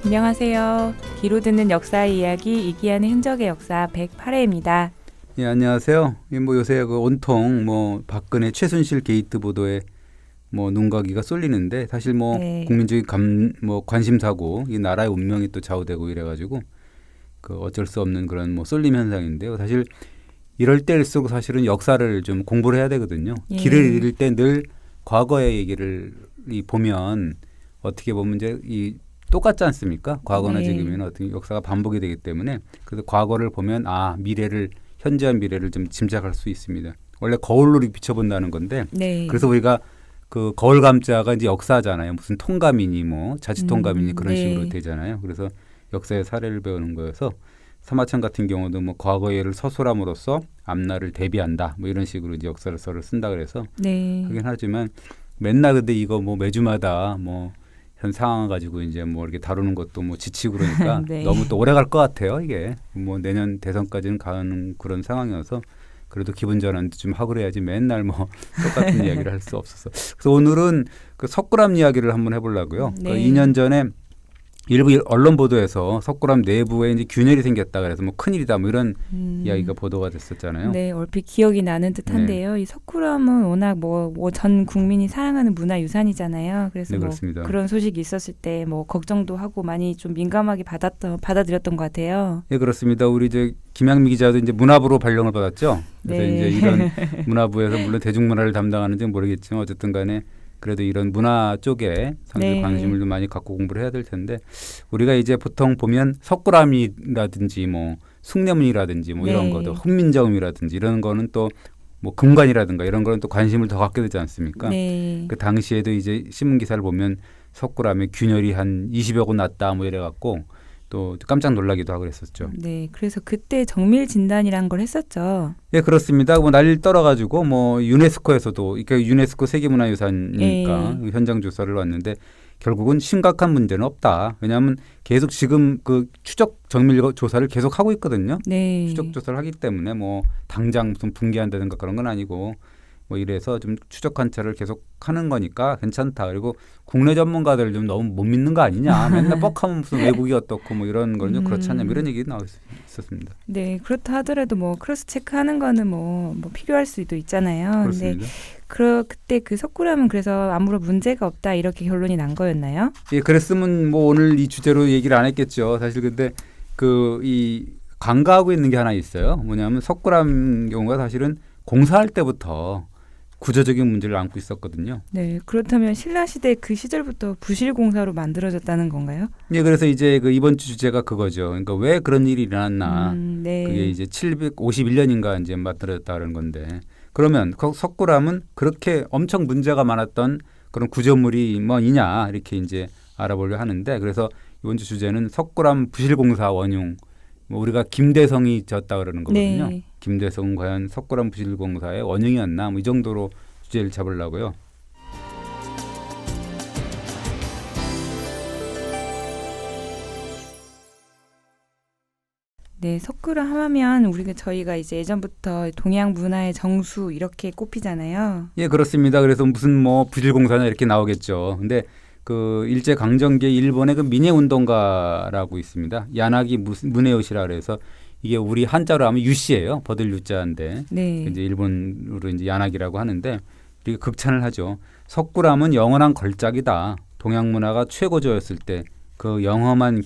안녕하세요. 귀로 듣는 역사의 이야기 이기하는 흔적의 역사 108회입니다. 예, 안녕하세요. 요새 온통 박근혜 최순실 게이트 보도에 눈가기가 쏠리는데 사실 네. 국민적인 관심사고 이 나라의 운명이 또 좌우되고 이래가지고 어쩔 수 없는 그런 쏠림 현상인데요. 사실 이럴 때일수록 사실은 역사를 좀 공부를 해야 되거든요. 예. 길을 잃을 때 늘 과거의 얘기를 보면 어떻게 보면 이제 똑같지 않습니까? 과거나 네. 지금이나 어떤 역사가 반복이 되기 때문에 그래서 과거를 보면 현재와 미래를 좀 짐작할 수 있습니다. 원래 거울로 비춰본다는 건데 네. 그래서 우리가 그 거울 감자가 이제 역사잖아요. 무슨 통감이니 자치 통감이니 그런 네. 식으로 되잖아요. 그래서 역사의 사례를 배우는 거여서 사마천 같은 경우도 과거의 예를 서술함으로써 앞날을 대비한다. 이런 식으로 이제 역사를 쓴다 그래서 네. 하긴 하지만 맨날 근데 이거 매주마다 현 상황 가지고 이제 이렇게 다루는 것도 지치고 그러니까 네. 너무 또 오래 갈 것 같아요. 이게 내년 대선까지는 가는 그런 상황이어서 그래도 기분 전환도 좀 하고 그래야지 맨날 똑같은 이야기를 할 수 없어서. 그래서 오늘은 그 석굴암 이야기를 한번 해보려고요. 네. 2년 전에 일부 언론 보도에서 석굴암 내부에 이제 균열이 생겼다 그래서 큰일이다 이런 이야기가 보도가 됐었잖아요. 네, 얼핏 기억이 나는 듯한데요. 네. 이 석굴암은 워낙 전 국민이 사랑하는 문화유산이잖아요. 그래서 네, 그렇습니다. 그런 소식이 있었을 때 걱정도 하고 많이 좀 민감하게 받아들였던 것 같아요. 네, 그렇습니다. 우리 이제 김양미 기자도 이제 문화부로 발령을 받았죠. 그래서 네. 이제 이런 문화부에서 물론 대중문화를 담당하는지는 모르겠지만 어쨌든 간에 그래도 이런 문화 쪽에 상당히 네. 관심을 좀 많이 갖고 공부를 해야 될 텐데 우리가 이제 보통 보면 석굴암이라든지 숭례문이라든지 네. 이런 거도 훈민정음이라든지 이런 거는 또 금관이라든가 이런 거는 또 관심을 더 갖게 되지 않습니까? 네. 그 당시에도 이제 신문 기사를 보면 석굴암에 균열이 한 20여 곳 났다 이래 갖고 또 깜짝 놀라기도 하고 그랬었죠. 네, 그래서 그때 정밀 진단이란 걸 했었죠. 네, 그렇습니다. 난리 떨어가지고 유네스코에서도 그러니까 유네스코 세계문화유산이니까 네. 현장 조사를 왔는데 결국은 심각한 문제는 없다. 왜냐하면 계속 지금 그 추적 정밀 조사를 계속 하고 있거든요. 네. 추적 조사를 하기 때문에 당장 무슨 붕괴한다든가 그런 건 아니고 이래서 좀 추적 관찰을 계속 하는 거니까 괜찮다. 그리고 국내 전문가들 좀 너무 못 믿는 거 아니냐. 맨날 뻑하면 무슨 외국이 어떻고 이런 걸 좀 그렇지 않냐. 이런 얘기 나와 있었습니다. 네, 그렇다 하더라도 크로스 체크하는 거는 필요할 수도 있잖아요. 그렇습니다. 근데 그때 그 석굴암은 그래서 아무런 문제가 없다 이렇게 결론이 난 거였나요? 예, 그랬으면 오늘 이 주제로 얘기를 안 했겠죠. 사실 근데 이 간과하고 있는 게 하나 있어요. 뭐냐면 석굴암 경우가 사실은 공사할 때부터 구조적인 문제를 안고 있었거든요. 네, 그렇다면 신라시대 그 시절부터 부실공사로 만들어졌다는 건가요? 네, 그래서 이제 이번 주 주제가 그거죠. 그러니까 왜 그런 일이 일어났나. 네. 그게 이제 751년인가 이제 만들어졌다는 건데 그러면 석굴암은 그렇게 엄청 문제가 많았던 그런 구조물이 뭐이냐 이렇게 이제 알아보려 하는데 그래서 이번 주 주제는 석굴암 부실공사 원흉. 우리가 김대성이 졌다 그러는 거거든요. 네. 김대성은 과연 석굴암 부실공사의 원흉이었나 이 정도로 주제를 잡으려고요. 네, 석굴암 하면 저희가 이제 예전부터 동양 문화의 정수 이렇게 꼽히잖아요. 예, 그렇습니다. 그래서 무슨 부실공사냐 이렇게 나오겠죠. 근데 일제 강점기에 일본의 민해운동가라고 있습니다. 야나기 무네요시라 그래서 이게 우리 한자로 하면 유씨예요. 버들 유자인데 네. 이제 일본으로 이제 야나기라고 하는데 이게 극찬을 하죠. 석굴암은 영원한 걸작이다. 동양 문화가 최고조였을 때 그 영험한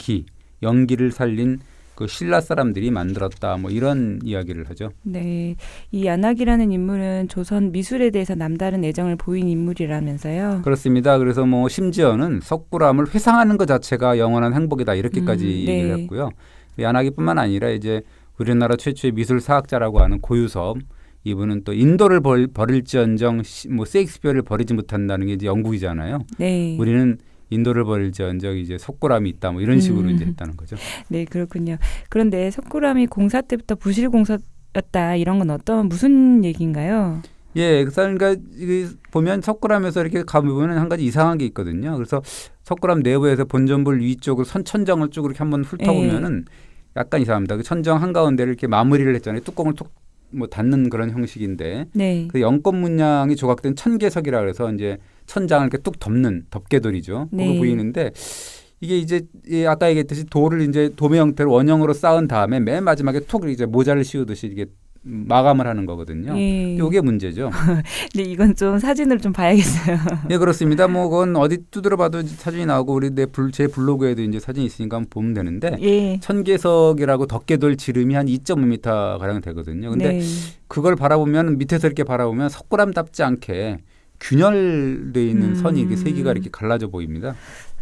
연기를 살린 그 신라 사람들이 만들었다. 이런 이야기를 하죠. 네, 이 야나기라는 인물은 조선 미술에 대해서 남다른 애정을 보인 인물이라면서요. 그렇습니다. 그래서 심지어는 석굴암을 회상하는 것 자체가 영원한 행복이다 이렇게까지 네. 얘기를 했고요. 야나기뿐만 아니라 이제 우리나라 최초의 미술 사학자라고 하는 고유섭 이분은 또 인도를 버릴지언정 세익스피어를 버리지 못한다는 게 이제 영국이잖아요. 네. 우리는 인도를 버릴지언정 이제 석굴암이 있다 이런 식으로 이제 했다는 거죠. 네, 그렇군요. 그런데 석굴암이 공사 때부터 부실공사였다 이런 건 무슨 얘기인가요? 예, 그러니까 보면 석굴암에서 이렇게 가보면 한 가지 이상한 게 있거든요. 그래서 석굴암 내부에서 본전불 위쪽으로 천정을 쭉 이렇게 한번 훑어보면은 약간 이상합니다. 그 천정 한가운데를 이렇게 마무리를 했잖아요. 뚜껑을 툭 닫는 그런 형식인데 네. 그 연꽃 문양이 조각된 천개석이라 그래서 이제 천장을 이렇게 뚝 덮는 덮개돌이죠. 네. 그거 보이는데 이게 이제 아까 얘기했듯이 돌을 이제 도매 형태로 원형으로 쌓은 다음에 맨 마지막에 툭 이제 모자를 씌우듯이 이게 마감을 하는 거거든요. 예. 이게 문제죠. 근데 이건 좀 사진을 좀 봐야겠어요. 예, 그렇습니다. 뭐 그건 어디 두드려봐도 사진이 나오고 우리 제 블로그에도 이제 사진이 있으니까 한번 보면 되는데 예. 천개석이라고 덮개돌 지름이 한 2.5m 가량 되거든요. 근데 네. 그걸 바라보면 밑에서 이렇게 바라보면 석굴암답지 않게 균열돼 있는 선이 이렇게 세 개가 이렇게 갈라져 보입니다.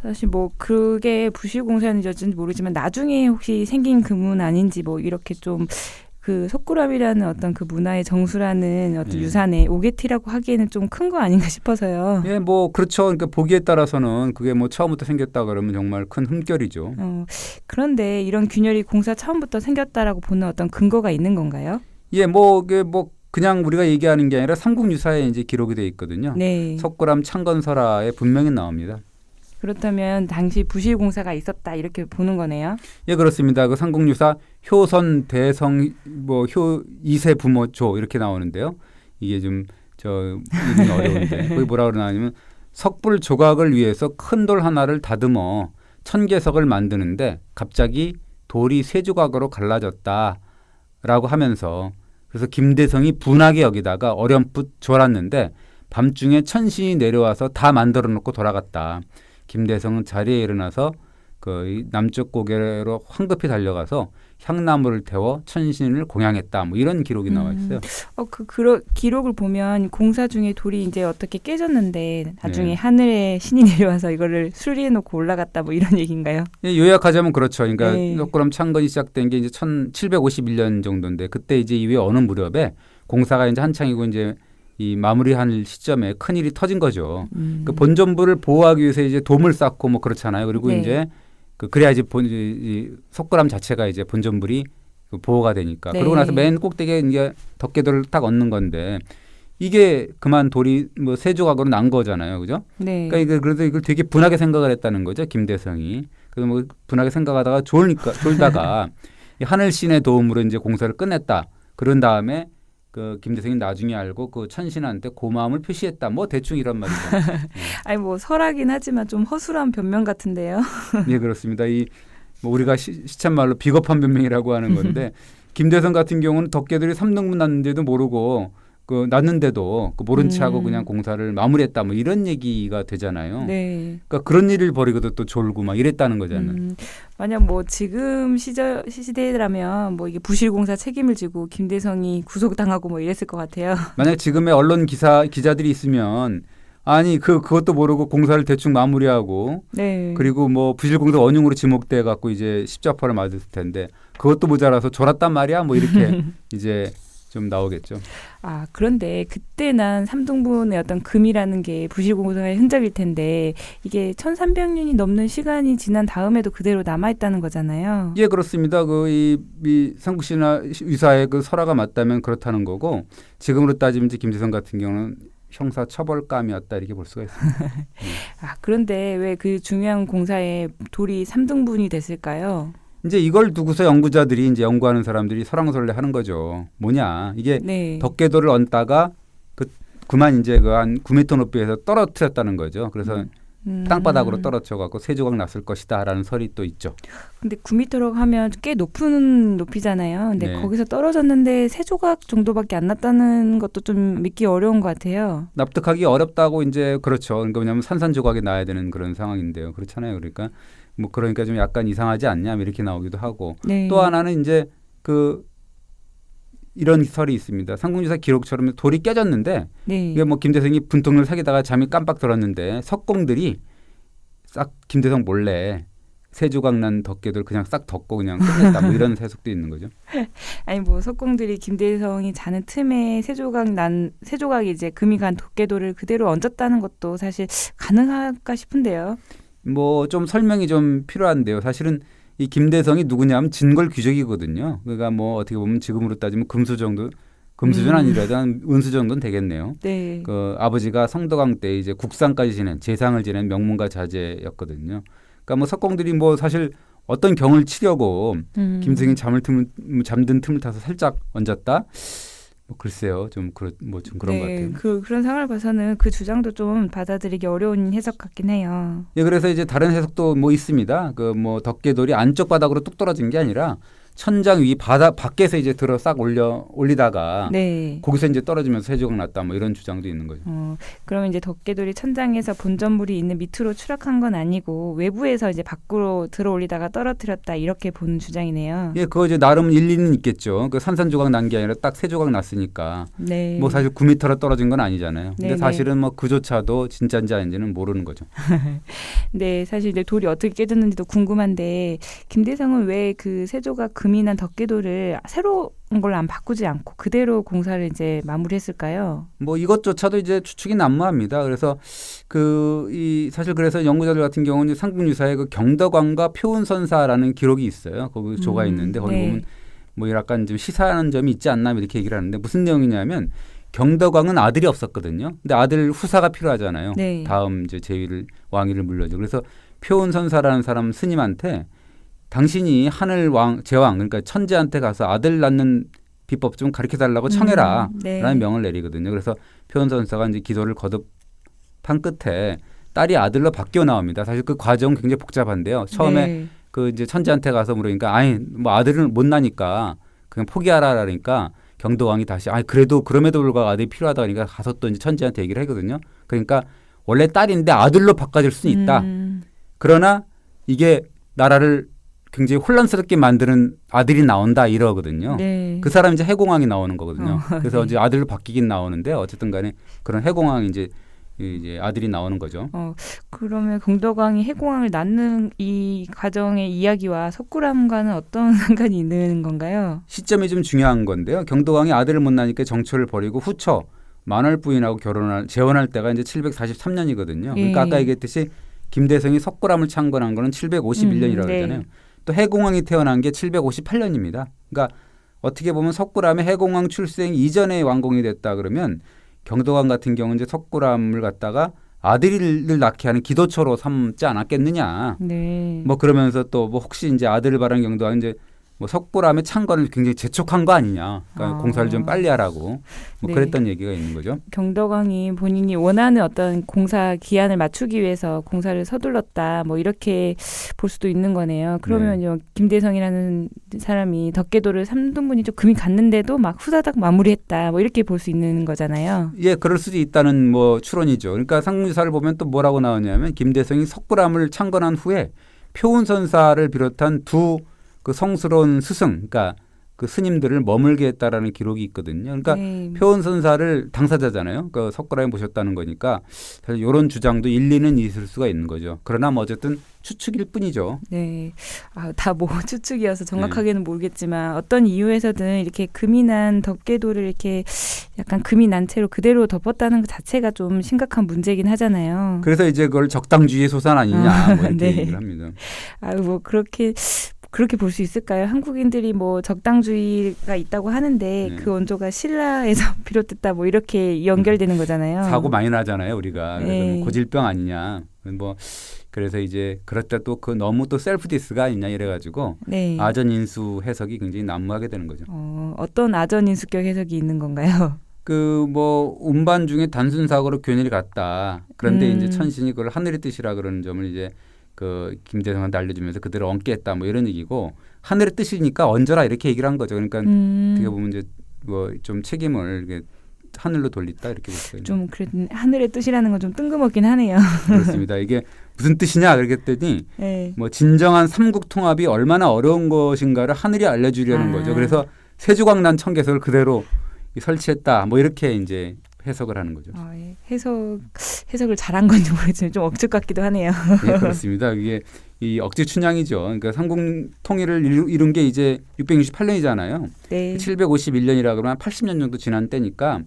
사실 뭐 그게 부실공사인지 모르지만 나중에 혹시 생긴 금은 아닌지 뭐 이렇게 좀 그 석굴암이라는 어떤 그 문화의 정수라는 어떤 예. 유산의 오게티라고 하기에는 좀 큰 거 아닌가 싶어서요. 예, 뭐 그렇죠. 그러니까 보기에 따라서는 그게 뭐 처음부터 생겼다 그러면 정말 큰 흠결이죠. 그런데 이런 균열이 공사 처음부터 생겼다라고 보는 어떤 근거가 있는 건가요? 예, 뭐 그게 뭐 그냥 우리가 얘기하는 게 아니라 삼국유사에 이제 기록이 돼 있거든요. 네. 석굴암 창건설화에 분명히 나옵니다. 그렇다면 당시 부실공사가 있었다 이렇게 보는 거네요. 예, 그렇습니다. 그 삼국유사 효선 대성 뭐 효 이세 부모조 이렇게 나오는데요. 이게 좀 저 이름이 어려운데 거기 뭐라 그러냐면 석불 조각을 위해서 큰 돌 하나를 다듬어 천개석을 만드는데 갑자기 돌이 세 조각으로 갈라졌다라고 하면서 그래서 김대성이 분하게 여기다가 어렴풋 졸았는데 밤중에 천신이 내려와서 다 만들어 놓고 돌아갔다. 김대성은 자리에 일어나서 그 남쪽 고개로 황급히 달려가서 향나무를 태워 천신을 공양했다. 뭐 이런 기록이 나와 있어요. 기록을 보면 공사 중에 돌이 이제 어떻게 깨졌는데 나중에 네. 하늘에 신이 내려와서 이거를 수리해 놓고 올라갔다 뭐 이런 얘기인가요? 예, 요약하자면 그렇죠. 그러니까 네. 석굴암 창건이 시작된 게 이제 1751년 정도인데 그때 이제 이후에 어느 무렵에 공사가 이제 한창이고 이제 이 마무리한 시점에 큰 일이 터진 거죠. 그 본전부를 보호하기 위해서 이제 돔을 쌓고 뭐 그렇잖아요. 그리고 네. 이제 그래야지 이 석굴암 자체가 이제 본전불이 보호가 되니까. 네. 그러고 나서 맨 꼭대기에 이제 덮개돌을 딱 얹는 건데 이게 그만 돌이 뭐 세 조각으로 난 거잖아요, 그죠? 네. 그러니까 그래도 이걸 되게 분하게 생각을 했다는 거죠, 김대성이. 그래서 뭐 분하게 생각하다가 졸다가 이 하늘신의 도움으로 이제 공사를 끝냈다. 그런 다음에 그 김대성이 나중에 알고 그 천신한테 고마움을 표시했다. 뭐 대충 이런 말이죠. 아니 뭐 설하긴 하지만 좀 허술한 변명 같은데요. 네, 그렇습니다. 이 뭐 우리가 시쳇말로 비겁한 변명이라고 하는 건데 김대성 같은 경우는 덮개들이 3등분 났는데도 모르고 그 났는데도 그 모른 체하고 그냥 공사를 마무리했다. 뭐 이런 얘기가 되잖아요. 네. 그러니까 그런 일을 벌이고도 또 졸고 막 이랬다는 거잖아요. 만약 뭐 지금 시대라면 뭐 이게 부실공사 책임을 지고 김대성이 구속당하고 뭐 이랬을 것 같아요. 만약 지금의 언론 기자들이 있으면 아니 그것도 모르고 공사를 대충 마무리하고 네. 그리고 뭐 부실공사 원흉으로 지목돼 갖고 이제 십자파를 맞을 텐데 그것도 모자라서 졸았단 말이야. 뭐 이렇게 이제 좀 나오겠죠. 아, 그런데 그때 난 3등분의 어떤 금이라는 게 부실공사의 흔적일 텐데 이게 1300년이 넘는 시간이 지난 다음에도 그대로 남아있다는 거잖아요. 예, 그렇습니다. 이 삼국시나 유사의 그 설화가 맞다면 그렇다는 거고 지금으로 따지면 이제 김대성 같은 경우는 형사 처벌감이었다 이렇게 볼 수가 있습니다. 아, 그런데 왜 그 중요한 공사에 돌이 3등분이 됐을까요? 이제 이걸 두고서 연구자들이 이제 연구하는 사람들이 설왕설래 하는 거죠. 뭐냐 이게 네. 덮개돌을 얹다가 그만 이제 그 한 9m 높이에서 떨어뜨렸다는 거죠. 그래서 땅바닥으로 떨어져 갖고 세 조각 났을 것이다라는 설이 또 있죠. 근데 9m라고 하면 꽤 높은 높이잖아요. 근데 네. 거기서 떨어졌는데 세 조각 정도밖에 안 났다는 것도 좀 믿기 어려운 것 같아요. 납득하기 어렵다고 이제 그렇죠. 그러니까 왜냐하면 산산조각이 나야 되는 그런 상황인데요. 그렇잖아요. 그러니까 좀 약간 이상하지 않냐 이렇게 나오기도 하고 네. 또 하나는 이제 이런 설이 있습니다. 삼국유사 기록처럼 돌이 깨졌는데 네. 이게 뭐 김대성이 분통을 사귀다가 잠이 깜빡 들었는데 석공들이 싹 김대성 몰래 세 조각 난 덮개돌 그냥 싹 덮고 그냥 끝냈다. 뭐 이런 해석도 있는 거죠. 아니 뭐 석공들이 김대성이 자는 틈에 세 조각이 이제 금이 간 덮개돌을 그대로 얹었다는 것도 사실 가능할까 싶은데요. 뭐 좀 설명이 좀 필요한데요. 사실은 이 김대성이 누구냐면 진골 귀족이거든요. 그러니까 뭐 어떻게 보면 지금으로 따지면 금수저는 아니라도 한 은수 정도는 되겠네요. 네. 그 아버지가 성덕왕 때 이제 국상까지 재상을 지낸 명문가 자제였거든요. 그러니까 뭐 석공들이 뭐 사실 어떤 경을 치려고 김대성이 잠든 틈을 타서 살짝 얹었다. 뭐 글쎄요, 좀 그런 것 같아요. 그런 상황을 봐서는 그 주장도 좀 받아들이기 어려운 해석 같긴 해요. 예, 그래서 이제 다른 해석도 뭐 있습니다. 그 뭐 덮개돌이 안쪽 바닥으로 뚝 떨어진 게 아니라 천장 위 바닥 밖에서 이제 들어 싹 올리다가 네. 거기서 이제 떨어지면서 세조각 났다 뭐 이런 주장도 있는 거죠. 그러면 이제 덮개돌이 천장에서 본전물이 있는 밑으로 추락한 건 아니고 외부에서 이제 밖으로 들어 올리다가 떨어뜨렸다 이렇게 보는 주장이네요. 예, 그거 이제 나름 일리는 있겠죠. 그 산산조각 난 게 아니라 딱 세조각 났으니까. 네. 뭐 사실 9m로 떨어진 건 아니잖아요. 근데 네네. 사실은 뭐 그조차도 진짜인지 아닌지는 모르는 거죠. 네, 사실 이제 돌이 어떻게 깨졌는지도 궁금한데 김대성은 왜 그 세조각 금이 난 덮개돌을 새로운 걸로 안 바꾸지 않고 그대로 공사를 이제 마무리했을까요? 뭐 이것조차도 이제 추측이 난무합니다. 그래서 사실 그래서 연구자들 같은 경우는 삼국유사의 그 경덕왕과 표운선사라는 기록이 있어요. 거기 조가 있는데 거기 네. 보면 뭐 약간 좀 시사하는 점이 있지 않나 이렇게 얘기를 하는데 무슨 내용이냐면 경덕왕은 아들이 없었거든요. 근데 아들 후사가 필요하잖아요. 네. 다음 이제 왕위를 물려줘. 그래서 표운선사라는 사람 스님한테 당신이 제왕 그러니까 천재한테 가서 아들 낳는 비법 좀 가르쳐달라고 청해라 네. 라는 명을 내리거든요. 그래서 표운선사가 이제 기도를 거듭한 끝에 딸이 아들로 바뀌어 나옵니다. 사실 그 과정 굉장히 복잡한데요. 처음에 네. 그 이제 천재한테 가서 물으니까 아니 뭐 아들을 못 낳으니까 그냥 포기하라 그러니까 경덕왕이 다시 그래도 그럼에도 불구하고 아들이 필요하다 그러니까 가서 또 이제 천재한테 얘기를 하거든요. 그러니까 원래 딸인데 아들로 바꿔줄 수는 있다. 그러나 이게 나라를 굉장히 혼란스럽게 만드는 아들이 나온다 이러거든요. 네. 그 사람이 이제 해공왕이 나오는 거거든요. 그래서 네. 이제 아들로 바뀌긴 나오는데 어쨌든 간에 그런 해공왕이 이제 아들이 나오는 거죠. 그러면 경덕왕이 해공왕을 낳는 이 과정의 이야기와 석굴암과는 어떤 상관이 있는 건가요? 시점이 좀 중요한 건데요. 경덕왕이 아들을 못 낳으니까 정초를 버리고 후처 만월 부인하고 재혼할 때가 이제 743년이거든요. 그러니까 아까 얘기했듯이 김대성이 석굴암을 창건한 거는 751년이라고 네. 그러잖아요. 또 해공왕이 태어난 게 758년입니다. 그러니까 어떻게 보면 석굴암에 해공왕 출생 이전에 완공이 됐다 그러면 경덕왕 같은 경우는 이제 석굴암을 갖다가 아들을 낳게 하는 기도처로 삼지 않았겠느냐. 네. 뭐 그러면서 또 뭐 혹시 이제 아들을 바란 경덕왕이 이제 뭐 석굴암의 창건을 굉장히 재촉한 거 아니냐. 그러니까 공사를 좀 빨리 하라고 뭐 네. 그랬던 얘기가 있는 거죠. 경덕왕이 본인이 원하는 어떤 공사 기한을 맞추기 위해서 공사를 서둘렀다. 뭐 이렇게 볼 수도 있는 거네요. 그러면요. 김대성이라는 사람이 덮개돌을 3등분이 좀 금이 갔는데도 막 후다닥 마무리했다. 뭐 이렇게 볼 수 있는 거잖아요. 예, 그럴 수도 있다는 뭐 추론이죠. 그러니까 삼국유사를 보면 또 뭐라고 나오냐면 김대성이 석굴암을 창건한 후에 표운선사를 비롯한 두 그 성스러운 스승, 그러니까 그 스님들을 머물게 했다라는 기록이 있거든요. 그러니까 네. 표운선사를 당사자잖아요. 그 석굴암에 모셨다는 거니까 사실 이런 주장도 일리는 있을 수가 있는 거죠. 그러나 뭐 어쨌든 추측일 뿐이죠. 네. 다 뭐 추측이어서 정확하게는 모르겠지만 어떤 이유에서든 이렇게 금이 난 덮개돌을 이렇게 약간 금이 난 채로 그대로 덮었다는 것 자체가 좀 심각한 문제긴 하잖아요. 그래서 이제 그걸 적당주의의 소산 아니냐 뭐 이렇게 네. 얘기를 합니다. 뭐 그렇게 볼 수 있을까요? 한국인들이 뭐 적당주의가 있다고 하는데 네. 그 원조가 신라에서 비롯됐다 뭐 이렇게 연결되는 거잖아요. 사고 많이 나잖아요, 우리가. 그래서 네. 뭐 고질병 아니냐. 뭐 그래서 이제 그럴 때 또 그 너무 또 셀프 디스가 아니냐 이래가지고 네. 아전인수 해석이 굉장히 난무하게 되는 거죠. 어떤 아전인수격 해석이 있는 건가요? 그 뭐 운반 중에 단순 사고로 교연이 갔다. 그런데 이제 천신이 그걸 하늘의 뜻이라 그러는 점을 이제 그 김대성한테 알려주면서 그대로 얹게 했다 뭐 이런 얘기고 하늘의 뜻이니까 얹어라 이렇게 얘기를 한 거죠. 그러니까 어떻게 보면 이제 뭐 좀 책임을 이렇게 하늘로 돌렸다 이렇게 볼 수가 있는. 좀 그래 하늘의 뜻이라는 건 좀 뜬금없긴 하네요. 그렇습니다. 이게 무슨 뜻이냐 그랬더니 네. 뭐 진정한 삼국 통합이 얼마나 어려운 것인가를 하늘이 알려주려는 거죠. 그래서 세조각난 청개석을 그대로 설치했다. 뭐 이렇게 이제 해석을 하는 거죠. 예. 해석을 잘한 건지 모르겠지만 좀 억측 같기도 하네요. 네, 그렇습니다. 이게 이 억지 춘향이죠. 그러니까 삼국 통일을 이룬 게 이제 668년이잖아요. 네. 751년이라 그러면 80년 정도 지난 때니까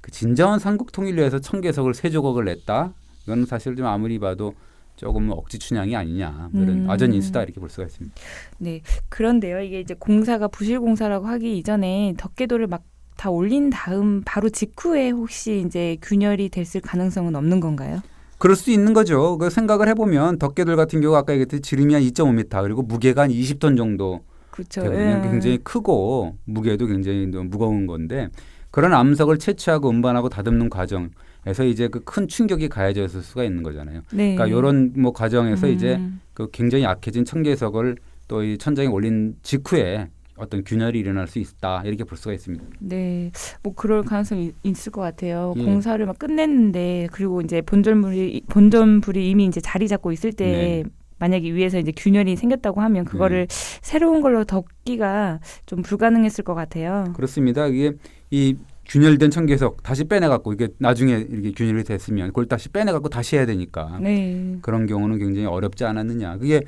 그 진정한 삼국 통일을 위해서 청개석을 세조각을 냈다. 이건 사실 좀 아무리 봐도 조금 억지 춘향이 아니냐. 뭐 이런 아전인수다 이렇게 볼 수가 있습니다. 네. 그런데요. 이게 이제 공사가 부실 공사라고 하기 이전에 덮개돌을 막 다 올린 다음 바로 직후에 혹시 이제 균열이 됐을 가능성은 없는 건가요? 그럴 수 있는 거죠. 그 생각을 해보면 덮개돌 같은 경우 아까 얘기했듯이 지름이 한 2.5m 그리고 무게가 한 20톤 정도 그렇죠. 되거든요. 굉장히 크고 무게도 굉장히 무거운 건데 그런 암석을 채취하고 운반하고 다듬는 과정에서 이제 그 큰 충격이 가해져 있을 수가 있는 거잖아요. 네. 그러니까 이런 뭐 과정에서 이제 그 굉장히 약해진 청계석을 또 이 천장에 올린 직후에 어떤 균열이 일어날 수 있다 이렇게 볼 수가 있습니다. 네, 뭐 그럴 가능성이 있을 것 같아요. 예. 공사를 막 끝냈는데 그리고 이제 본전불이 이미 이제 자리 잡고 있을 때 네. 만약에 위에서 이제 균열이 생겼다고 하면 그거를 새로운 걸로 덮기가 좀 불가능했을 것 같아요. 그렇습니다. 이게 이 균열된 청계석 다시 빼내갖고 이게 나중에 이렇게 균열이 됐으면 그걸 다시 빼내갖고 다시 해야 되니까 네, 그런 경우는 굉장히 어렵지 않았느냐. 그게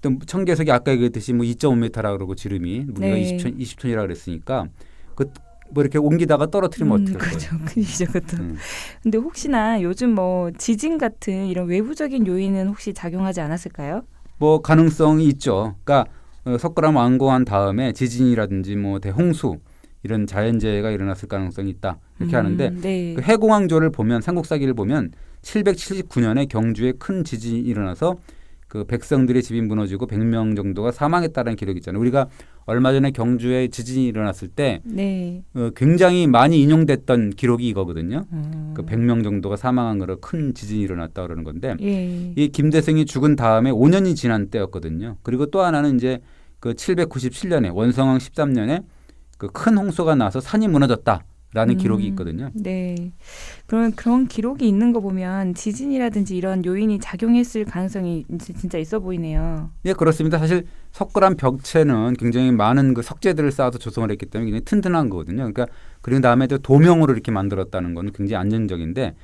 또 청계석이 아까 얘기했듯이 뭐 2.5m라 그러고 지름이 무게가 네. 20톤이라 그랬으니까 그 뭐 이렇게 옮기다가 떨어뜨리면 어떡할 거예요. 그렇죠. 큰일이죠, 그것도. 근데 혹시나 요즘 뭐 지진 같은 이런 외부적인 요인은 혹시 작용하지 않았을까요? 뭐 가능성이 있죠. 그러니까 석굴암 완공한 다음에 지진이라든지 뭐 대홍수 이런 자연재해가 일어났을 가능성이 있다 이렇게 하는데 네. 그 해공왕조를 보면 삼국사기를 보면 779년에 경주에 큰 지진이 일어나서 그 백성들의 집이 무너지고 100명 정도가 사망했다는 기록이 있잖아요. 우리가 얼마 전에 경주에 지진이 일어났을 때 네. 굉장히 많이 인용됐던 기록이 이거거든요. 그 100명 정도가 사망한 거로 큰 지진이 일어났다 그러는 건데 예. 이 김대성이 죽은 다음에 5년이 지난 때였거든요. 그리고 또 하나는 이제 그 797년에 원성왕 13년에 그 큰 홍수가 나서 산이 무너졌다라는 기록이 있거든요. 네. 그런 기록이 있는 거 보면 지진이라든지 이런 요인이 작용했을 가능성이 진짜 있어 보이네요. 예, 그렇습니다. 사실 석굴암 벽체는 굉장히 많은 그 석재들을 쌓아서 조성을 했기 때문에 굉장히 튼튼한 거거든요. 그러니까 그런 다음에 또 도명으로 이렇게 만들었다는 건 굉장히 안정적인데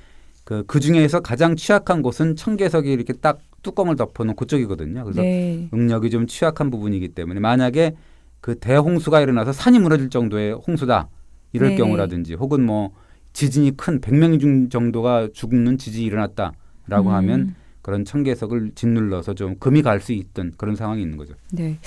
그 중에서 가장 취약한 곳은 청계석이 이렇게 딱 뚜껑을 덮어놓은 그쪽이거든요. 그래서 네. 응력이 좀 취약한 부분이기 때문에 만약에 그 대홍수가 일어나서 산이 무너질 정도의 홍수다 이럴 네. 경우라든지 혹은 뭐 지진이 큰 100명 정도가 죽는 지진이 일어났다라고 하면 그런 청계석을 짓눌러서 좀 금이 갈 수 있던 그런 상황이 있는 거죠. 네.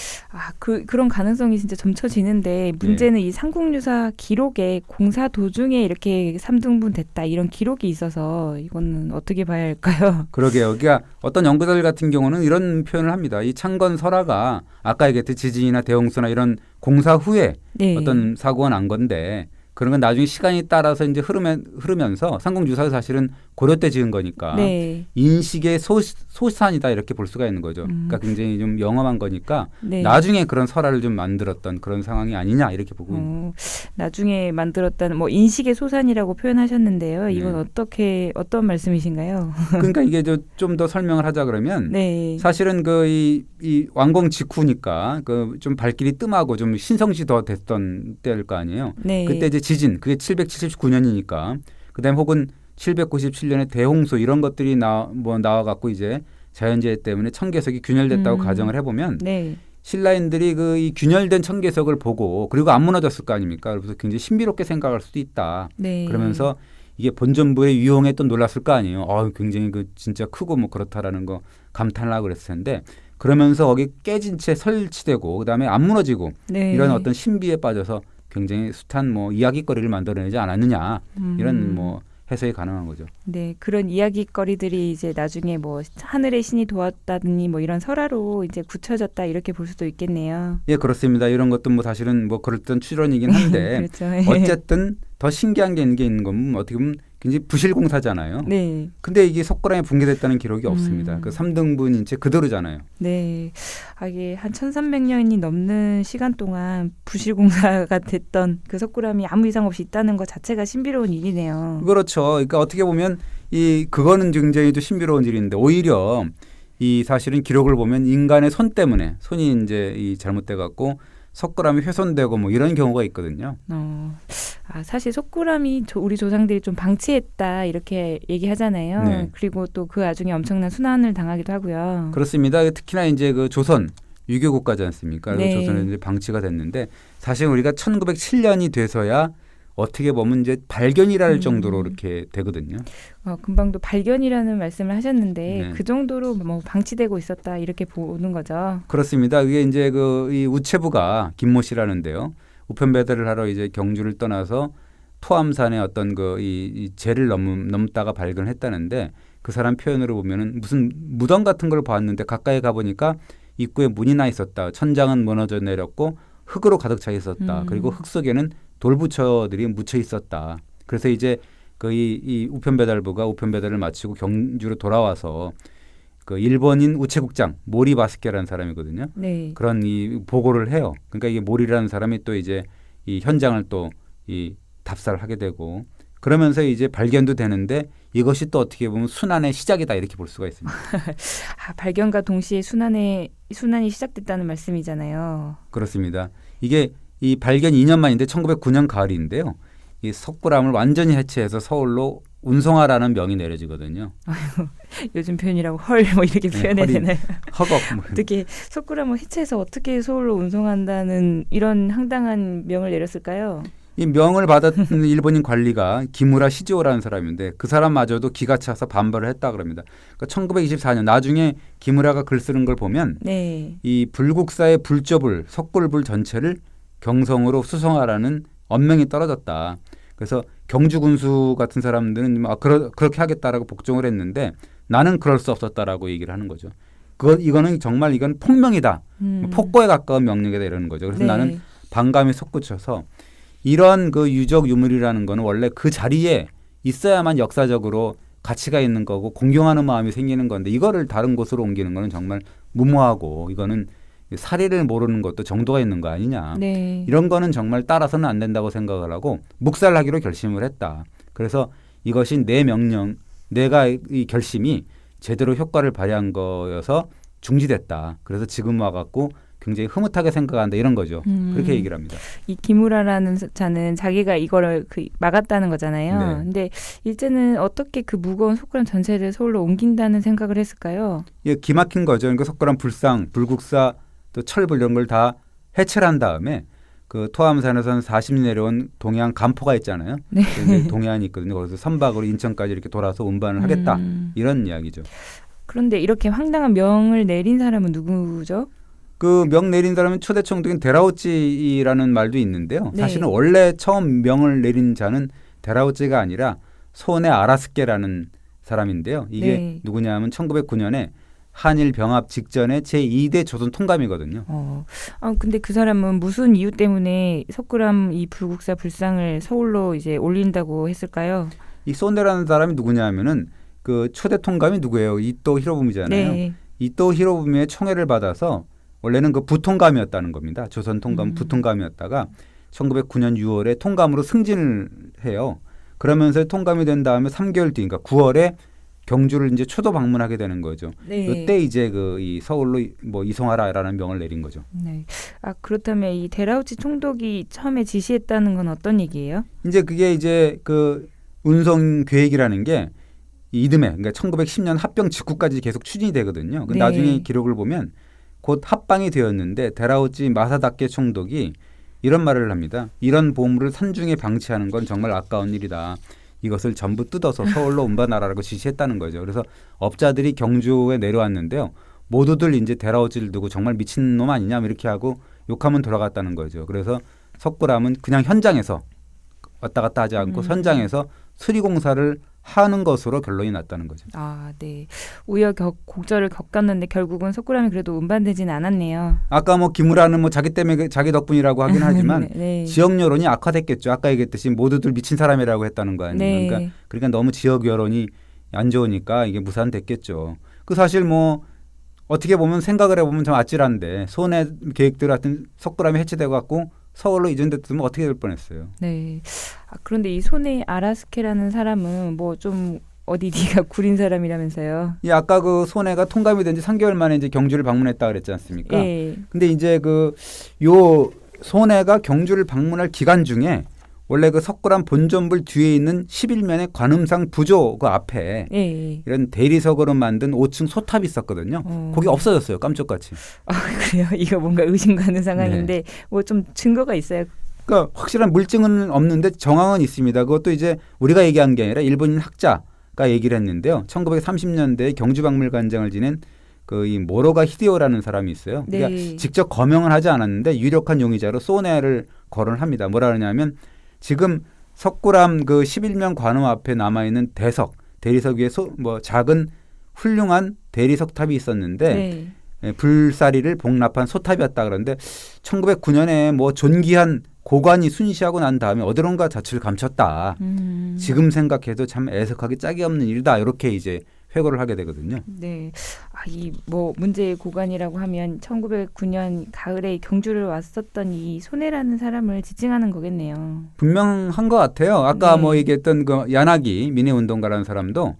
그런 가능성이 진짜 점쳐지는데 문제는 이 삼국유사 기록에 공사 도중에 이렇게 3등분 됐다 이런 기록이 있어서 이거는 어떻게 봐야 할까요? 그러게요. 그러니까 어떤 연구자들 같은 경우는 이런 표현을 합니다. 이 창건 설화가 아까 얘기했듯이 지진이나 대홍수나 이런 공사 후에 네. 어떤 사고가 난 건데 그런 건 나중에 시간이 따라서 이제 흐르면서 삼국유사가 사실은 고려 때 지은 거니까 네. 인식의 소산이다 이렇게 볼 수가 있는 거죠. 그러니까 굉장히 좀 영험한 거니까 네. 나중에 그런 설화를 좀 만들었던 그런 상황이 아니냐 이렇게 보고 나중에 만들었다는 뭐 인식의 소산이라고 표현하셨는데요. 이건 네. 어떤 말씀이신가요? 그러니까 이게 좀 더 설명을 하자 그러면 네. 사실은 이 완공 직후니까 그 좀 발길이 뜸하고 좀 신성시 더 됐던 때일 거 아니에요. 네. 그때 이제 지진 그게 779년이니까 그다음에 혹은 797년에 대홍수 이런 것들이 나와갖고 이제 자연재해 때문에 청계석이 균열됐다고 가정을 해보면 네. 신라인들이 그 이 균열된 청계석을 보고 그리고 안 무너졌을 거 아닙니까? 그래서 굉장히 신비롭게 생각할 수도 있다. 네. 그러면서 이게 본전부의 유용에 또 놀랐을 거 아니에요. 굉장히 그 진짜 크고 뭐 그렇다라는 거 감탄을 하고 그랬을 텐데 그러면서 거기 깨진 채 설치되고 그다음에 안 무너지고 네. 이런 어떤 신비에 빠져서 굉장히 숱한 뭐 이야기거리를 만들어내지 않았느냐 이런 뭐 해석이 가능한 거죠. 네, 그런 이야기거리들이 이제 나중에 뭐 하늘의 신이 도왔다더니 뭐 이런 설화로 이제 굳혀졌다 이렇게 볼 수도 있겠네요. 예, 그렇습니다. 이런 것도 뭐 사실은 뭐 그럴듯한 추론이긴 한데 그렇죠. 어쨌든 더 신기한 게 있는 건 어떻게 보면 굉장히 부실공사잖아요. 네. 근데 이게 석굴암에 붕괴됐다는 기록이 없습니다. 그 3등분인 채 그대로잖아요. 네. 이게 한 1300년이 넘는 시간 동안 부실공사가 됐던 그 석굴암이 아무 이상 없이 있다는 것 자체가 신비로운 일이네요. 그렇죠. 그러니까 어떻게 보면 그거는 굉장히 또 신비로운 일인데 오히려 이 사실은 기록을 보면 인간의 손 때문에 손이 이제 잘못돼 갖고 석굴암이 훼손되고 뭐 이런 경우가 있거든요. 사실 석굴암이 우리 조상들이 좀 방치했다 이렇게 얘기하잖아요. 네. 그리고 또 그 와중에 엄청난 순환을 당하기도 하고요. 그렇습니다. 특히나 이제 그 조선 유교 국가지 않습니까? 네. 조선은 이제 방치가 됐는데 사실 우리가 1907년이 돼서야 어떻게 보면 이제 발견이랄 정도로 이렇게 되거든요. 금방도 발견이라는 말씀을 하셨는데 네. 그 정도로 뭐 방치되고 있었다 이렇게 보는 거죠. 그렇습니다. 그게 이제 이 우체부가 김모 씨라는데요. 우편 배달을 하러 이제 경주를 떠나서 토암산에 어떤 이 재를 넘다가 발견했다는데 그 사람 표현으로 보면은 무슨 무덤 같은 걸 봤는데 가까이 가 보니까 입구에 문이 나 있었다. 천장은 무너져 내렸고 흙으로 가득 차 있었다. 그리고 흙 속에는 돌부처들이 묻혀 있었다. 그래서 이제 이 우편배달부가 우편배달을 마치고 경주로 돌아와서 그 일본인 우체국장 모리 바스케라는 사람이거든요. 네. 그런 이 보고를 해요. 그러니까 이게 모리라는 사람이 또 이제 이 현장을 또 이 답사를 하게 되고 그러면서 이제 발견도 되는데 이것이 또 어떻게 보면 순환의 시작이다 이렇게 볼 수가 있습니다. 발견과 동시에 순환이 시작됐다는 말씀이잖아요. 그렇습니다. 이게 이 발견 2년 만인데 1909년 가을인데요. 이 석굴암을 완전히 해체해서 서울로 운송하라는 명이 내려지거든요. 요즘 표현이라고 헐 뭐 이렇게 표현해야 되나요? 허걱. 어떻게 석굴암을 해체해서 어떻게 서울로 운송한다는 이런 황당한 명을 내렸을까요? 이 명을 받았던 일본인 관리가 기무라 시즈오라는 사람인데 그 사람마저도 기가 차서 반발을 했다 그럽니다. 그러니까 1924년 나중에 기무라가 글 쓰는 걸 보면 네. 이 불국사의 불조불 석굴불 전체를 경성으로 수송하라는 언명이 떨어졌다. 그래서 경주 군수 같은 사람들은 그렇게 하겠다라고 복종을 했는데 나는 그럴 수 없었다라고 얘기를 하는 거죠. 이거는 정말 이건 폭명이다. 폭거에 가까운 명령이다 이러는 거죠. 그래서 네. 나는 반감이 솟구쳐서 이런 그 유적 유물이라는 거는 원래 그 자리에 있어야만 역사적으로 가치가 있는 거고 공경하는 마음이 생기는 건데 이거를 다른 곳으로 옮기는 거는 정말 무모하고 이거는 사리를 모르는 것도 정도가 있는 거 아니냐. 네. 이런 거는 정말 따라서는 안 된다고 생각을 하고 묵살하기로 결심을 했다. 그래서 이것이 내 명령, 내가 이 결심이 제대로 효과를 발휘한 거여서 중지됐다. 그래서 지금 와갖고 굉장히 흐뭇하게 생각한다 이런 거죠. 그렇게 얘기를 합니다. 이 기무라라는 자는 자기가 이거를 막았다는 거잖아요. 네. 근데 일제는 어떻게 그 무거운 석굴암 전체를 서울로 옮긴다는 생각을 했을까요? 예, 기막힌 거죠. 그러니까 석굴암 불상, 불국사, 또 철불 이런 걸 다 해체를 한 다음에 그 토암산에서는 40리 내려온 동해안 간포가 있잖아요. 네. 동해안이 있거든요. 거기서 선박으로 인천까지 이렇게 돌아서 운반을 하겠다 이런 이야기죠. 그런데 이렇게 황당한 명을 내린 사람은 누구죠? 그 명 내린 사람은 초대 총독인 데라우찌라는 말도 있는데요. 네. 사실은 원래 처음 명을 내린 자는 데라우찌가 아니라 소네 아라스케라는 사람인데요. 이게 네. 누구냐면 1909년에 한일 병합 직전에 제2대 조선 통감이거든요. 근데 그 사람은 무슨 이유 때문에 석굴암 이 불국사 불상을 서울로 이제 올린다고 했을까요? 이 소네라는 사람이 누구냐면은 그 초대 통감이 누구예요? 이토 히로부미잖아요. 네. 이토 히로부미의 총애를 받아서 원래는 그 부통감이었다는 겁니다. 조선 통감 부통감이었다가 1909년 6월에 통감으로 승진을 해요. 그러면서 통감이 된 다음에 3개월 뒤, 그러니까 9월에 경주를 이제 초도 방문하게 되는 거죠. 네. 이때 이제 이 서울로 이송하라라는 명을 내린 거죠. 네. 그렇다면 이 데라우치 총독이 처음에 지시했다는 건 어떤 얘기예요? 이제 그게 이제 그 운송 계획이라는 게 이듬해, 그러니까 1910년 합병 직후까지 계속 추진이 되거든요. 네. 나중에 기록을 보면 곧 합방이 되었는데 데라우치 마사다케 총독이 이런 말을 합니다. 이런 보물을 산중에 방치하는 건 정말 아까운 일이다. 이것을 전부 뜯어서 서울로 운반하라고 지시했다는 거죠. 그래서 업자들이 경주에 내려왔는데요. 모두들 이제 데라우찌를 두고 정말 미친놈 아니냐 이렇게 하고 욕하면 돌아갔다는 거죠. 그래서 석굴암은 그냥 현장에서 왔다 갔다 하지 않고 현장에서 수리공사를 하는 것으로 결론이 났다는 거죠. 네. 우여곡절을 겪었는데 결국은 석굴암이 그래도 운반되지는 않았네요. 아까 기무라는 자기 때문에 자기 덕분이라고 하긴 하지만 네. 지역 여론이 악화됐겠죠. 아까 얘기했듯이 모두들 미친 사람이라고 했다는 거 아니에요. 네. 그러니까 너무 지역 여론이 안 좋으니까 이게 무산됐겠죠. 그 사실 어떻게 보면 생각을 해보면 좀 아찔한데 소내 계획들 같은 석굴암이 해체되고 갖고 서울로 이전됐으면 어떻게 될 뻔했어요. 네. 그런데 이 소네 아라스케라는 사람은 좀 어디 네가 구린 사람이라면서요? 아까 그 소내가 통감이 된 지 3개월 만에 이제 경주를 방문했다 그랬지 않습니까? 네. 근데 이제 요 소내가 경주를 방문할 기간 중에 원래 그 석굴암 본전불 뒤에 있는 11면의 관음상 부조 그 앞에 네. 이런 대리석으로 만든 5층 소탑이 있었거든요. 거기 없어졌어요. 깜짝같이. 그래요? 이거 뭔가 의심가는 상황인데 좀 증거가 있어요? 그러니까 확실한 물증은 없는데 정황은 있습니다. 그것도 이제 우리가 얘기한 게 아니라 일본인 학자가 얘기를 했는데요. 1930년대에 경주박물관장을 지낸 이 모로가 히데오라는 사람이 있어요. 네. 그러니까 직접 거명을 하지 않았는데 유력한 용의자로 소네를 거론을 합니다. 뭐라 그러냐면 지금 석굴암 11면 관음 앞에 남아있는 대리석 위에 작은 훌륭한 대리석탑이 있었는데 불사리를 복납한 소탑이었다 그러는데 1909년에 존귀한 고관이 순시하고 난 다음에 어디론가 자취를 감췄다. 지금 생각해도 참 애석하기 짝이 없는 일이다. 이렇게 이제 회고를 하게 되거든요. 네. 이 뭐 문제의 고관이라고 하면 1909년 가을에 경주를 왔었던 이 손해라는 사람을 지칭하는 거겠네요. 분명한 것 같아요. 아까 네. 뭐 얘기했던 그 야나기 민해운동가라는 사람도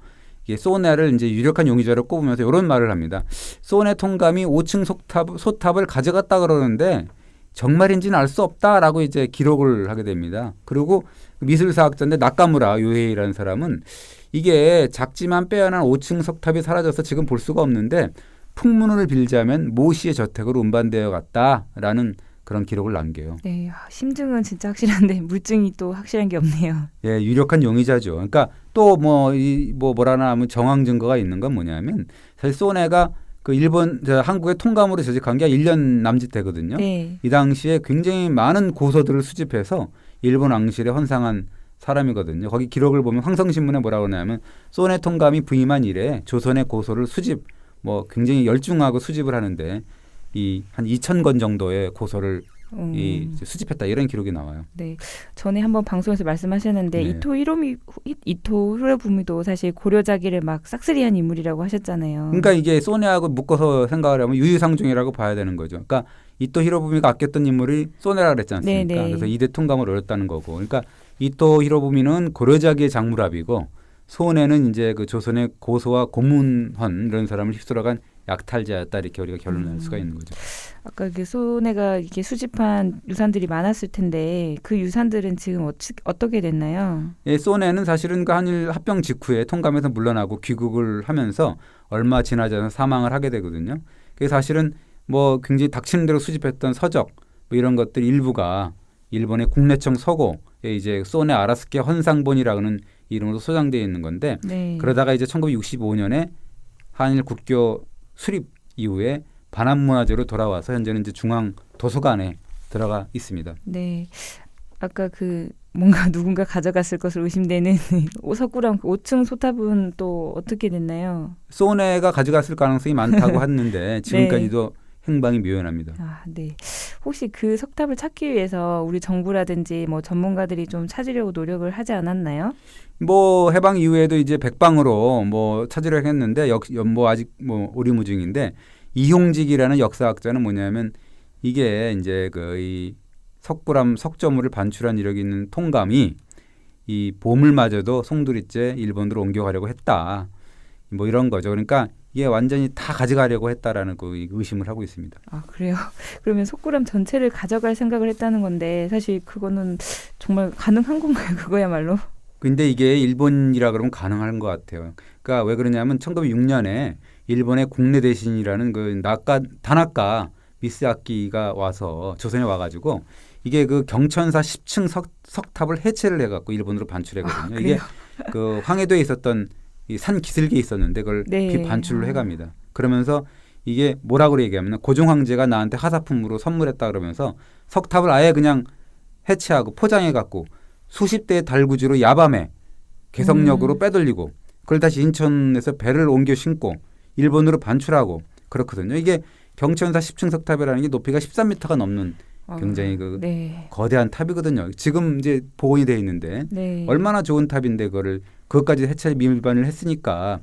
이게 소네를 이제 유력한 용의자로 꼽으면서 이런 말을 합니다. 소네 통감이 5층 소탑을 가져갔다 그러는데 정말인지는 알 수 없다라고 이제 기록을 하게 됩니다. 그리고 미술사학자인데 나카무라 요헤이라는 사람은 이게 작지만 빼어난 5층 석탑이 사라져서 지금 볼 수가 없는데 풍문을 빌자면 모 씨의 저택으로 운반되어 갔다라는 그런 기록을 남겨요. 네, 심증은 진짜 확실한데 물증이 또 확실한 게 없네요. 예, 유력한 용의자죠. 그러니까 또 뭐라나 하면 정황 증거가 있는 건 뭐냐면 사실 소네가 그 한국의 통감으로 재직한 게 1년 남짓 되거든요. 네. 이 당시에 굉장히 많은 고서들을 수집해서 일본 왕실에 헌상한 사람이거든요. 거기 기록을 보면 황성신문에 뭐라고 하냐면 소네 통감이 부임한 이래 조선의 고서를 뭐 굉장히 열중하고 수집을 하는데 한 2,000건 정도의 고서를 수집했다 이런 기록이 나와요. 네, 전에 한번 방송에서 말씀하셨는데 네. 이토 히로부미도 사실 고려자기를 막 싹쓸이한 인물이라고 하셨잖아요. 그러니까 이게 소네하고 묶어서 생각을 하면 유유상종이라고 봐야 되는 거죠. 그러니까 이토 히로부미가 아꼈던 인물이 소네라 그랬지 않습니까? 네네. 그래서 이대 통감을 어렸다는 거고. 그러니까 이토 히로부미는 고려자기의 장물합이고 소네는 이제 그 조선의 고소와 고문헌 이런 사람을 휩쓸어간 약탈자였다 이렇게 우리가 결론을 낼 수가 있는 거죠. 아까 그 소네가 이렇게 수집한 유산들이 많았을 텐데 그 유산들은 지금 어떻게 됐나요? 예, 소네는 사실은 그 한일 합병 직후에 통감에서 물러나고 귀국을 하면서 얼마 지나지 않아서 사망을 하게 되거든요. 그래서 사실은 뭐 굉장히 닥치는 대로 수집했던 서적 뭐 이런 것들 일부가 일본의 국내청 서고에 이제 소네 아라스케 헌상본이라는 이름으로 소장되어 있는 건데 네. 그러다가 이제 1965년에 한일 국교 수립 이후에 반환문화재로 돌아와서 현재는 이제 중앙 도서관에 들어가 있습니다. 네. 아까 그 뭔가 누군가 가져갔을 것으로 의심되는 석굴암 5층 소탑은 또 어떻게 됐나요? 소네가 가져갔을 가능성이 많다고 했는데 지금까지도 행방이 묘연합니다. 아, 네. 혹시 그 석탑을 찾기 위해서 우리 정부라든지 뭐 전문가들이 좀 찾으려고 노력을 하지 않았나요? 뭐 해방 이후에도 이제 백방으로 뭐 찾으려고 했는데 뭐 아직 뭐 오리무중인데 이용직이라는 역사학자는 뭐냐면 이게 이제 이 석굴암 석조물을 반출한 이력이 있는 통감이 이 보물마저도 송두리째 일본으로 옮겨가려고 했다. 뭐 이런 거죠. 그러니까 이게 완전히 다 가져가려고 했다라는 그 의심을 하고 있습니다. 아, 그래요? 그러면 석굴암 전체를 가져갈 생각을 했다는 건데 사실 그거는 정말 가능한 건가요? 그거야말로? 근데 이게 일본이라 그러면 가능한 것 같아요. 그러니까 왜 그러냐면 1906년에 일본의 국내 대신이라는 그 다나카 미스아키가 와서 조선에 와가지고 이게 그 경천사 10층 석탑을 해체를 해갖고 일본으로 반출했거든요. 아, 이게 그 황해도에 있었던 이 산 기슭에 있었는데 그걸 반출을 해갑니다. 그러면서 이게 뭐라고 얘기하면 고종 황제가 나한테 하사품으로 선물했다 그러면서 석탑을 아예 그냥 해체하고 포장해갖고 수십 대의 달구지로 야밤에 개성역으로 빼돌리고 그걸 다시 인천에서 배를 옮겨 신고 일본으로 반출하고 그렇거든요. 이게 경천사 10층 석탑이라는 게 높이가 13m가 넘는 굉장히 거대한 탑이거든요. 지금 이제 복원이 되어 있는데 얼마나 좋은 탑인데 그것까지 해체 밀반을 했으니까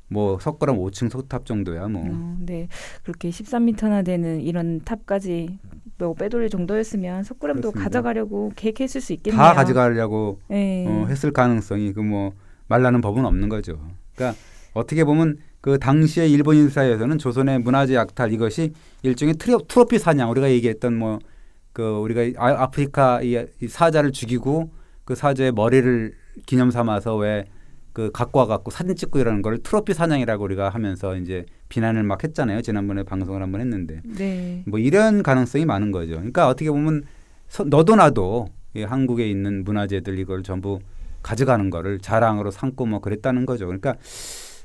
뭐 석굴암 5층 석탑 정도야 뭐. 네, 그렇게 13m나 되는 이런 탑까지 뭐 빼돌릴 정도였으면 석굴암도 그렇습니다. 가져가려고 계획했을 수 있겠네요. 다 가져가려고 했을 가능성이 뭐 말라는 법은 없는 거죠. 그러니까 어떻게 보면 그 당시에 일본인 사회에서는 조선의 문화재 약탈 이것이 일종의 트로피 사냥 우리가 얘기했던 뭐 그 우리가 아프리카 이 사자를 죽이고 그 사자의 머리를 기념 삼아서 왜 그 갖고 와갖고 사진 찍고 이러는 걸 트로피 사냥이라고 우리가 하면서 이제 비난을 막 했잖아요. 지난번에 방송을 한번 했는데 뭐 이런 가능성이 많은 거죠. 그러니까 어떻게 보면 너도 나도 한국에 있는 문화재들 이걸 전부 가져가는 거를 자랑으로 삼고 뭐 그랬다는 거죠. 그러니까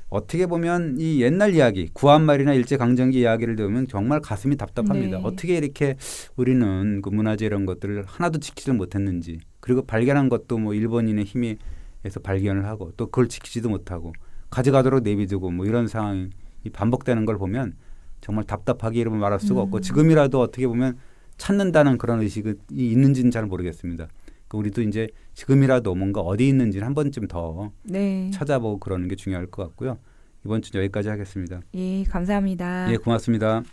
어떻게 보면 이 옛날 이야기 구한말이나 일제강점기 이야기를 들으면 정말 가슴이 답답합니다. 어떻게 이렇게 우리는 그 문화재 이런 것들을 하나도 지키지 못했는지 그리고 발견한 것도 뭐 일본인의 힘이 해서 발견을 하고 또 그걸 지키지도 못하고 가져가도록 내비두고 뭐 이런 상황이 반복되는 걸 보면 정말 답답하게 이름을 말할 수가 없고 지금이라도 어떻게 보면 찾는다는 그런 의식이 있는지는 잘 모르겠습니다. 우리도 이제 지금이라도 뭔가 어디 있는지를 한 번쯤 더 네. 찾아보고 그러는 게 중요할 것 같고요. 이번 주 여기까지 하겠습니다. 예, 감사합니다. 예, 고맙습니다.